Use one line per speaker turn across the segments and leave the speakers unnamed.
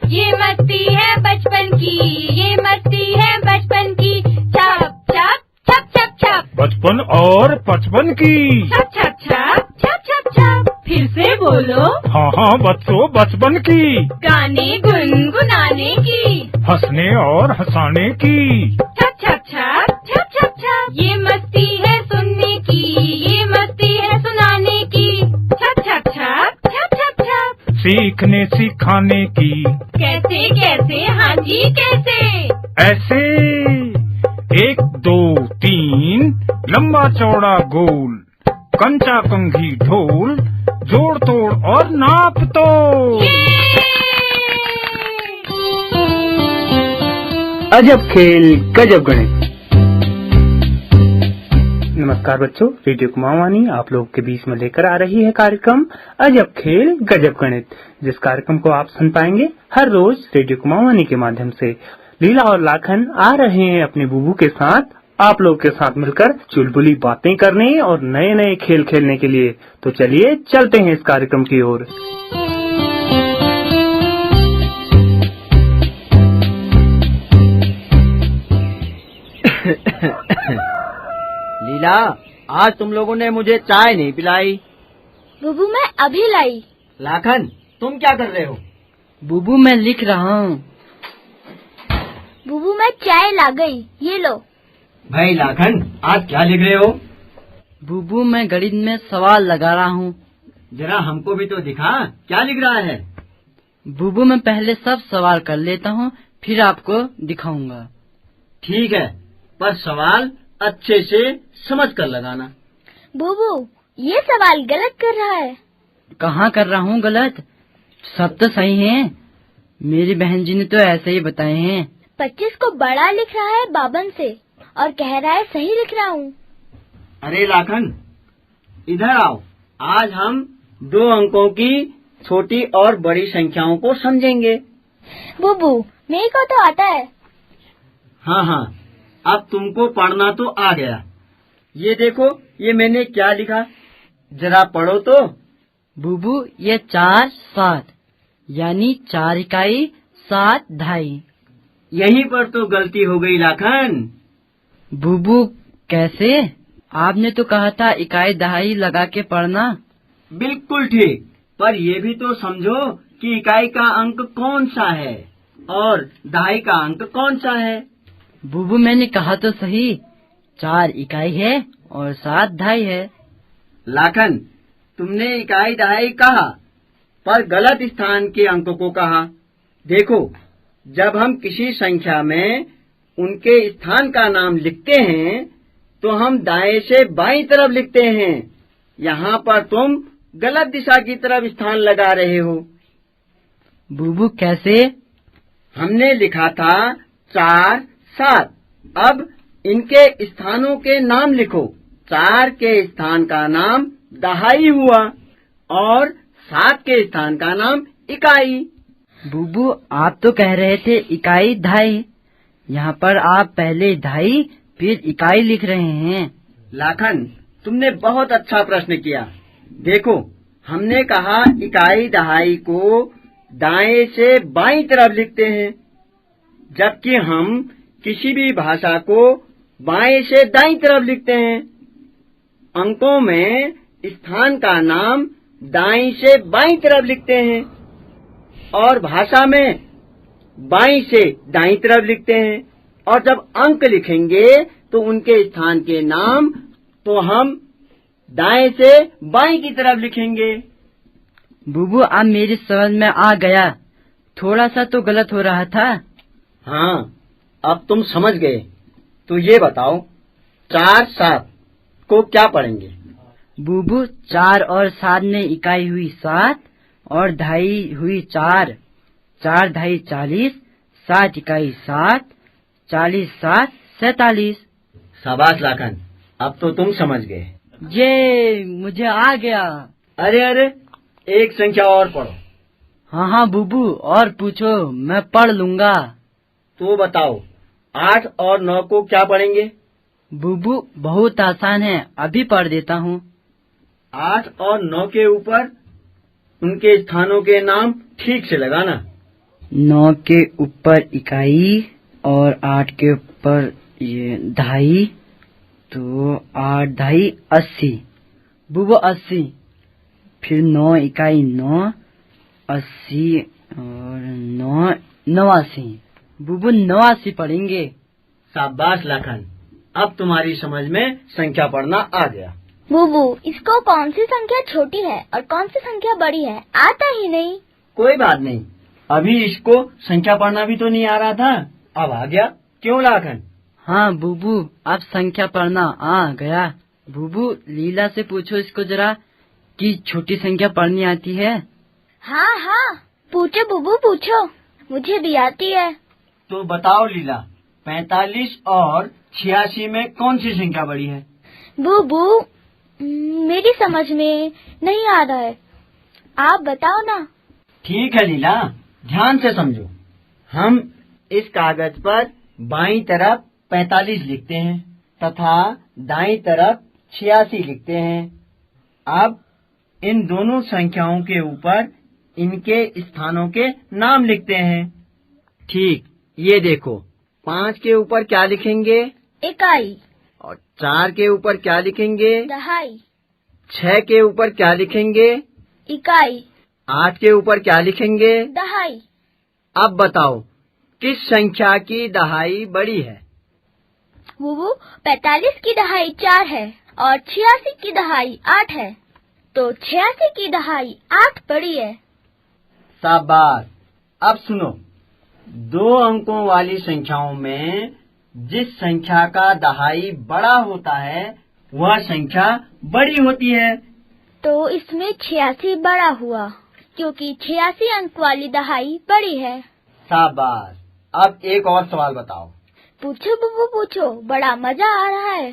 ये मस्ती है बचपन की, ये मस्ती है बचपन की। छप छप छप छप छप,
बचपन और पचपन की।
छप छप छप छप छप छप। फिर से बोलो।
हाँ हाँ बच्चों, बचपन की।
गाने गुनगुनाने की,
हंसने और हंसाने की।
छप छप छप छप छप छप। ये मस्ती है सुनने की, ये मस्ती है सुनाने की। छप छप छप छप छप छप।
सीखने सिखाने की।
कैसे कैसे, हाँ जी कैसे।
ऐसे 1 2 3 लंबा चौड़ा गोल, कंचा कंघी ढोल, जोड़ तोड़ और नाप तोड़।
अजब खेल गजब गणित। नमस्कार बच्चों, रेडियो कुमाऊनी आप लोगों के बीच में लेकर आ रही है कार्यक्रम अजब खेल गजब गणित, जिस कार्यक्रम को आप सुन पाएंगे हर रोज रेडियो कुमाऊनी के माध्यम से। लीला और लाखन आ रहे हैं अपने बुबू के साथ आप लोग के साथ मिलकर चुलबुली बातें करने और नए नए खेल खेलने के लिए। तो चलिए चलते हैं इस कार्यक्रम की ओर।
लीला, आज तुम लोगों ने मुझे चाय नहीं पिलाई।
बुबू मैं अभी लाई।
लाखन, तुम क्या कर रहे हो?
बुबू मैं लिख रहा हूँ।
बुबू मैं चाय ला गई, ये लो।
भाई लाखन, आज क्या लिख रहे हो?
बुबू मैं गणित में सवाल लगा रहा हूँ।
जरा हमको भी तो दिखा, क्या लिख रहा है?
बुबू मैं पहले सब सवाल कर लेता हूँ, फिर आपको दिखाऊंगा।
ठीक है, पर सवाल अच्छे से समझ कर लगाना।
बुबू ये सवाल गलत कर रहा है।
कहाँ कर रहा हूँ गलत? सब तो सही है। मेरी बहन जी ने तो ऐसे ही बताए हैं।
25 को बड़ा लिख रहा है बाबन से और कह रहा है सही लिख रहा हूँ।
अरे लाखन, इधर आओ। आज हम 2 अंकों की छोटी और बड़ी संख्याओं को समझेंगे।
बुबू मेरे को तो आता है।
हाँ हाँ, अब तुमको पढ़ना तो आ गया। ये देखो, ये मैंने क्या लिखा, जरा पढ़ो तो।
बुबू ये 4 7 यानी 4 इकाई 7 ढाई।
यहीं पर तो गलती हो गई लाखन।
बुबू कैसे? आपने तो कहा था इकाई दहाई लगा के पढ़ना।
बिल्कुल ठीक, पर ये भी तो समझो कि इकाई का अंक कौन सा है और दहाई का अंक कौन सा है।
बुबू मैंने कहा तो सही, 4 इकाई है और 7 ढाई है।
लाखन, तुमने इकाई दहाई कहा, पर गलत स्थान के अंक को कहा। देखो, जब हम किसी संख्या में उनके स्थान का नाम लिखते हैं तो हम दाएं से बाईं तरफ लिखते हैं। यहाँ पर तुम गलत दिशा की तरफ स्थान लगा रहे हो।
बुबू कैसे?
हमने लिखा था 4 7। अब इनके स्थानों के नाम लिखो। 4 के स्थान का नाम दहाई हुआ और 7 के स्थान का नाम इकाई।
बुबू आप तो कह रहे थे इकाई ढाई, यहाँ पर आप पहले ढाई फिर इकाई लिख रहे हैं।
लाखन, तुमने बहुत अच्छा प्रश्न किया। देखो, हमने कहा इकाई दहाई को दाएं से बाईं तरफ लिखते हैं, जबकि हम किसी भी भाषा को बाएं से दाईं तरफ लिखते हैं। अंकों में स्थान का नाम दाईं से बाईं तरफ लिखते हैं और भाषा में बाईं से दाईं तरफ लिखते हैं। और जब अंक लिखेंगे तो उनके स्थान के नाम तो हम दाएं से बाईं की तरफ लिखेंगे।
बुबू अब मेरी समझ में आ गया, थोड़ा सा तो गलत हो रहा था।
हाँ, अब तुम समझ गए। तो ये बताओ, 4 7 को क्या पढ़ेंगे?
बुबू 4 और 7 ने इकाई हुई 7 और ढाई हुई 4। 4 ढाई 40, 7 इकाई 7, 40 7 47।
शाबाश लाखन, अब तो तुम समझ गए।
ये मुझे आ गया।
अरे अरे, एक संख्या और पढ़ो।
हाँ हाँ बुबू, और पूछो, मैं पढ़ लूंगा।
तो बताओ, 8 और 9 को क्या पढ़ेंगे?
बुबू बहुत आसान है, अभी पढ़ देता हूँ।
8 और 9 के ऊपर उनके स्थानों के नाम ठीक से लगाना।
9 के ऊपर इकाई और 8 के ऊपर ये दहाई, तो 8 दहाई 80। बुबू 80। फिर 9 इकाई 9, 80 और 9 89। बुबू 89 पढ़ेंगे।
शाबाश लखन, अब तुम्हारी समझ में संख्या पढ़ना आ गया।
बुबू, इसको कौन सी संख्या छोटी है और कौन सी संख्या बड़ी है आता ही नहीं।
कोई बात नहीं, अभी इसको संख्या पढ़ना भी तो नहीं आ रहा था, अब आ गया। क्यों लखन?
हाँ बुबू, अब संख्या पढ़ना आ गया। बुबू, लीला से पूछो इसको जरा कि छोटी संख्या पढ़नी आती है।
हाँ हाँ, पूछो बुबू पूछो, मुझे भी आती है।
तो बताओ लीला, 45 और 86 में कौन सी संख्या बड़ी है?
बुबू, मेरी समझ में नहीं आ रहा है, आप बताओ ना।
ठीक है लीला, ध्यान से समझो। हम इस कागज पर बाईं तरफ 45 लिखते हैं तथा दाईं तरफ 86 लिखते हैं। अब इन दोनों संख्याओं के ऊपर इनके स्थानों के नाम लिखते हैं। ठीक, ये देखो, 5 के ऊपर क्या लिखेंगे?
इकाई।
और 4 के ऊपर क्या लिखेंगे?
दहाई।
6 के ऊपर क्या लिखेंगे?
इकाई।
8 के ऊपर क्या लिखेंगे?
दहाई।
अब बताओ, किस संख्या की दहाई बड़ी है?
बुबू, 45 की दहाई 4 है और 86 की दहाई 8 है, तो 86 की दहाई 8 बड़ी है।
शाबाश। अब सुनो, 2 अंकों वाली संख्याओं में जिस संख्या का दहाई बड़ा होता है वह संख्या बड़ी होती है।
तो इसमें 86 बड़ा हुआ, क्योंकि 86 अंक वाली दहाई बड़ी है।
शाबाश। अब एक और सवाल बताओ।
पूछो बुबू पूछो, बड़ा मजा आ रहा है।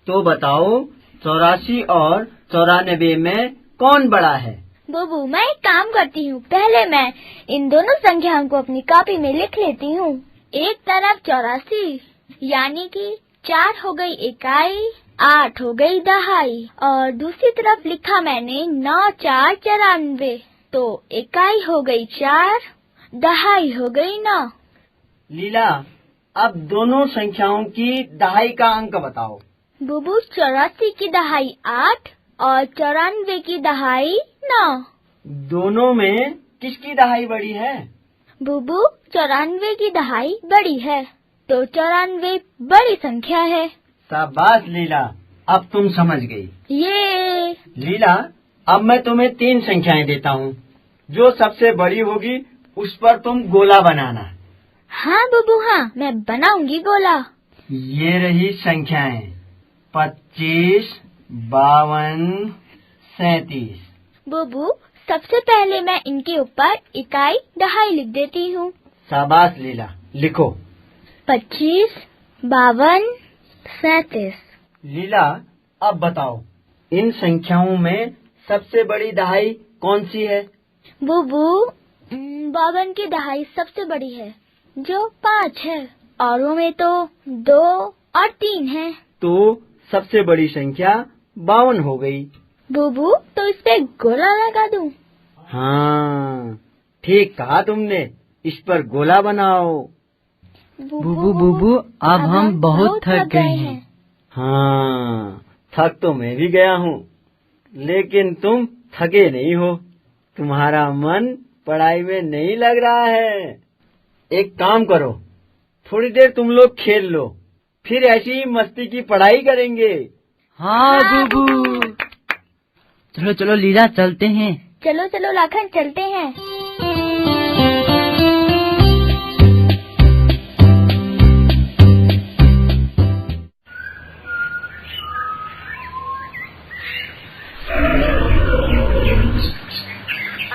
तो बताओ, 84 और 94 में कौन बड़ा है?
बुबू, मैं एक काम करती हूँ, पहले मैं इन दोनों संख्याओं को अपनी कॉपी में लिख लेती हूँ। एक तरफ 84 यानी कि 4 हो गई इकाई, 8 हो गई दहाई, और दूसरी तरफ लिखा मैंने 9 4 94, तो इकाई हो गई 4, दहाई हो गई 9।
लीला, अब दोनों संख्याओं की दहाई का अंक बताओ।
बुबू, 84 की दहाई 8 और 94 की दहाई 9।
दोनों में किसकी दहाई बड़ी है?
बुबू, 94 की दहाई बड़ी है, तो 94 बड़ी संख्या है।
शाबाश लीला, अब तुम समझ गई।
ये
लीला, अब मैं तुम्हें 3 संख्याएं देता हूँ, जो सबसे बड़ी होगी उस पर तुम गोला बनाना।
हाँ बुबू हाँ, मैं बनाऊंगी गोला।
ये रही संख्याएं 25, 52, 37।
बुबू, सबसे पहले मैं इनके ऊपर इकाई दहाई लिख देती हूँ।
शाबाश लीला, लिखो।
25, 52, 37।
लीला, अब बताओ, इन संख्याओं में सबसे बड़ी दहाई कौन सी है?
बुबू, 52 की दहाई सबसे बड़ी है, जो 5 है, औरों में तो 2 और 3 है।
तो सबसे बड़ी संख्या 52 हो गई।
बुबू, तो इस पे गोला लगा दूं?
हाँ, ठीक कहा तुमने, इस पर गोला बनाओ।
बुबू, अब हम बहुत थक गए हैं।
हाँ, थक तो मैं भी गया हूँ, लेकिन तुम थके नहीं हो। तुम्हारा मन पढ़ाई में नहीं लग रहा है। एक काम करो, थोड़ी देर तुम लोग खेल लो, फिर ऐसी ही मस्ती की पढ़ाई करेंगे।
हाँ बुबू, चलो चलो लीला, चलते हैं।
चलो चलो लाखन, चलते हैं।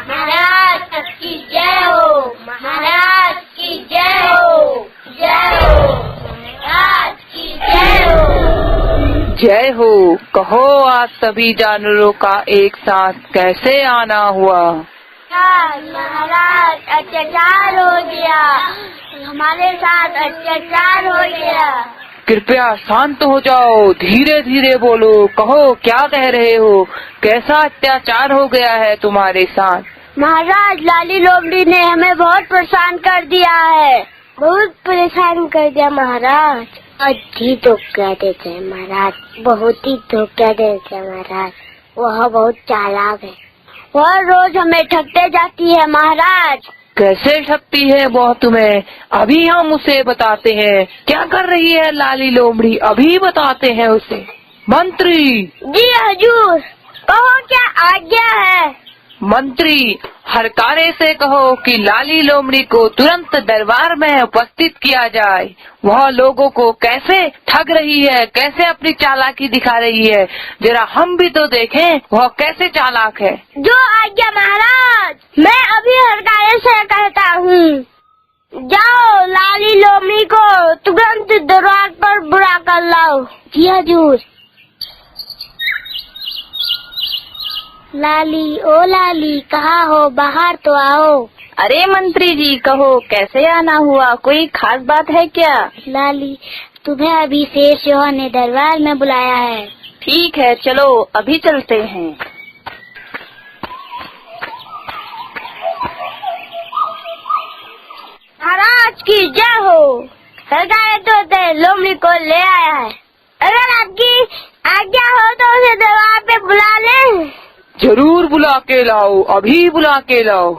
महाराज की जय हो, महाराज की जय हो, जय हो, महाराज की जय हो।
जय हो। कहो, आज सभी जानवरों का एक साथ कैसे आना हुआ?
महाराज, अत्याचार हो गया, हमारे साथ अत्याचार हो गया।
कृपया शांत हो जाओ, धीरे धीरे बोलो। कहो, क्या कह रहे हो? कैसा अत्याचार हो गया है तुम्हारे साथ?
महाराज, लाली लोमड़ी ने हमें बहुत परेशान कर दिया है। बहुत परेशान कर दिया महाराज। अजी धोखा देते हैं महाराज, बहुत ही धोखा देते हैं महाराज। वह बहुत चालाक है, वह रोज हमें ठगते जाती है महाराज।
कैसे ठगती है वह तुम्हें? अभी हम उसे बताते हैं। क्या कर रही है लाली लोमड़ी, अभी बताते हैं उसे। मंत्री
जी हजूर, कहो क्या आज्ञा है?
मंत्री, हरकारे से कहो कि लाली लोमड़ी को तुरंत दरबार में उपस्थित किया जाए। वह लोगों को कैसे ठग रही है, कैसे अपनी चालाकी दिखा रही है, जरा हम भी तो देखें वह कैसे चालाक है।
जो आज्ञा महाराज, मैं अभी हरकारे से कहता हूँ। जाओ, लाली लोमड़ी को तुरंत दरबार पर बुला कर लाओ। जी हजूर। लाली, ओ लाली, कहाँ हो? बाहर तो आओ।
अरे मंत्री जी, कहो कैसे आना हुआ? कोई खास बात है क्या?
लाली, तुम्हें अभी शेष योहा ने दरबार में बुलाया है।
ठीक है, चलो अभी चलते हैं।
महाराज की जय हो। हरकारे तोते लोमड़ी को ले आया है। अगर आपकी आज्ञा हो तो उसे दरबार पे बुला ले।
जरूर बुला के लाओ, अभी बुला के लाओ।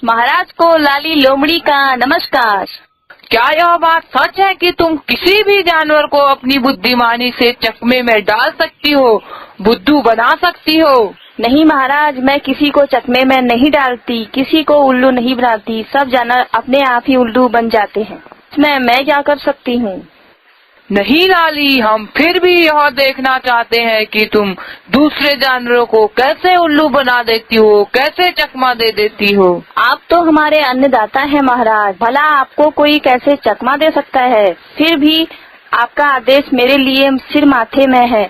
महाराज को लाली लोमड़ी का नमस्कार।
क्या यह बात सच है कि तुम किसी भी जानवर को अपनी बुद्धिमानी से चकमे में डाल सकती हो, बुद्धू बना सकती हो?
नहीं महाराज, मैं किसी को चकमे में नहीं डालती, किसी को उल्लू नहीं बनाती। सब जानवर अपने आप ही उल्लू बन जाते हैं। इसमें मैं क्या कर सकती हूँ?
नहीं लाली, हम फिर भी यह देखना चाहते हैं कि तुम दूसरे जानवरों को कैसे उल्लू बना देती हो, कैसे चकमा दे देती हो।
आप तो हमारे अन्नदाता हैं महाराज, भला आपको कोई कैसे चकमा दे सकता है? फिर भी आपका आदेश मेरे लिए सिर माथे में है।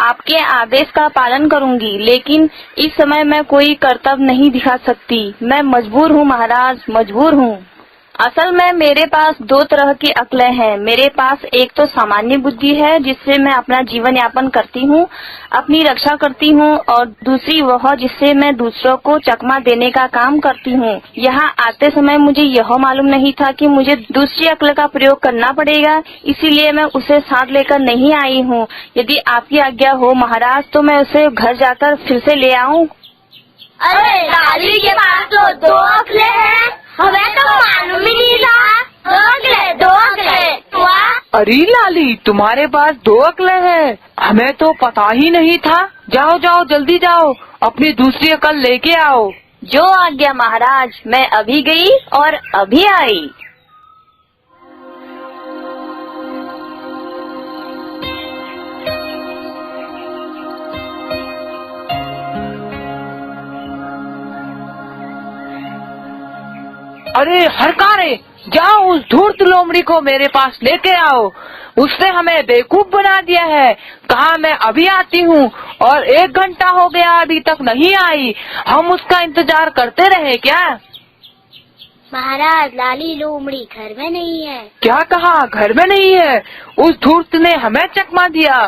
आपके आदेश का पालन करूंगी, लेकिन इस समय मैं कोई कर्तव्य नहीं दिखा सकती। मैं मजबूर हूँ महाराज, मजबूर हूँ। असल में मेरे पास दो तरह की अक्लें हैं। मेरे पास एक तो सामान्य बुद्धि है, जिससे मैं अपना जीवन यापन करती हूँ, अपनी रक्षा करती हूँ, और दूसरी वह जिससे मैं दूसरों को चकमा देने का काम करती हूँ। यहाँ आते समय मुझे यह मालूम नहीं था कि मुझे दूसरी अक्ल का प्रयोग करना पड़ेगा, इसीलिए मैं उसे साथ लेकर नहीं आई हूँ। यदि आपकी आज्ञा हो महाराज, तो मैं उसे घर जाकर फिर से ले आऊँ।
अरे लाली के पास तो दो अक्लें हैं, हमें तो मालूम ही नहीं था। दो अक्लें। वाह!
अरे लाली, तुम्हारे पास दो अक्लें हैं, हमें तो पता ही नहीं था। जाओ जाओ, जल्दी जाओ, अपनी दूसरी अकल लेके आओ।
जो आज्ञा महाराज, मैं अभी गई और अभी आई।
अरे हरकारे, जाओ उस धूर्त लोमड़ी को मेरे पास लेके आओ। उसने हमें बेवकूफ बना दिया है। कहा मैं अभी आती हूँ, और 1 घंटा हो गया अभी तक नहीं आई। हम उसका इंतजार करते रहे क्या?
महाराज, लाली लोमड़ी घर में नहीं है।
क्या कहा? घर में नहीं है? उस धूर्त ने हमें चकमा दिया।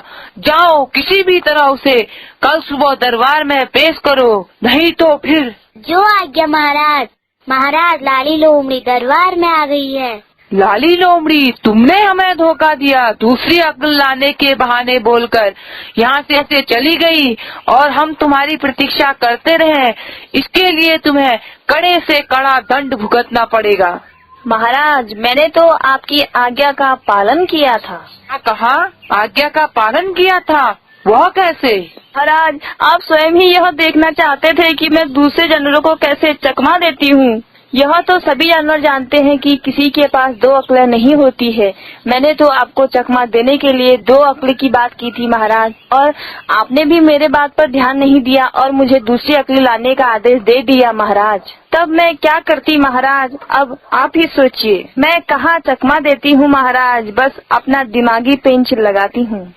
जाओ, किसी भी तरह उसे कल सुबह दरबार में पेश करो, नहीं तो फिर।
जो आज्ञा महाराज। महाराज, लाली लोमड़ी दरबार में आ गई है।
लाली लोमड़ी, तुमने हमें धोखा दिया। दूसरी अक्ल लाने के बहाने बोलकर यहाँ से ऐसे चली गई, और हम तुम्हारी प्रतीक्षा करते रहे। इसके लिए तुम्हें कड़े से कड़ा दंड भुगतना पड़ेगा।
महाराज, मैंने तो आपकी आज्ञा का पालन किया था।
क्या कहा? आज्ञा का पालन किया था? वह कैसे?
महाराज, आप स्वयं ही यह देखना चाहते थे कि मैं दूसरे जानवरों को कैसे चकमा देती हूँ। यह तो सभी जानवर जानते हैं कि किसी के पास दो अक्लें नहीं होती है। मैंने तो आपको चकमा देने के लिए 2 अक्ल की बात की थी महाराज, और आपने भी मेरे बात पर ध्यान नहीं दिया और मुझे दूसरी अक्ल लाने का आदेश दे दिया महाराज। तब मैं क्या करती महाराज? अब आप ही सोचिए। मैं कहाँ चकमा देती हूँ महाराज, बस अपना दिमागी पेंच लगाती हूँ।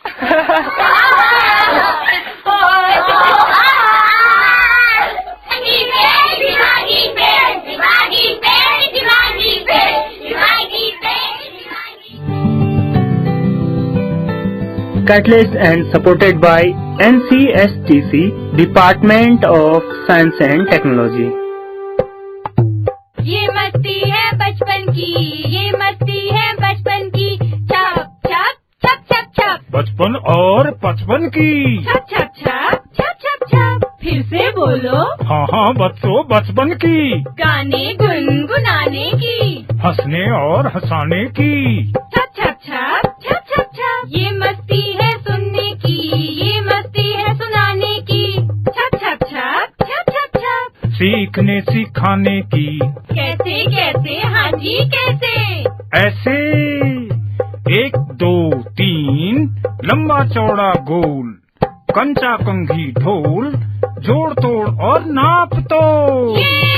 Catalyst and supported by NCSTC, department of science and technology.
ये मस्ती है बचपन की, ये मस्ती है बचपन की। छप छप छप छप छप,
बचपन और बचपन की।
छप छप छप छप छप छप। फिर से बोलो।
हाँ हाँ बच्चों, बचपन की।
गाने गुनगुनाने की,
हंसने और हंसाने की।
छप छप छप छप छप छप। ये मस्ती है सुनने की, ये मस्ती है सुनाने की। छप छप छप छप छप छप।
सीखने सिखाने की।
कैसे कैसे, हाँ जी कैसे।
ऐसे 1 2 3 लंबा चौड़ा गोल, कंचा कंघी ढोल, जोड़ तोड़ और नाप तो।
ये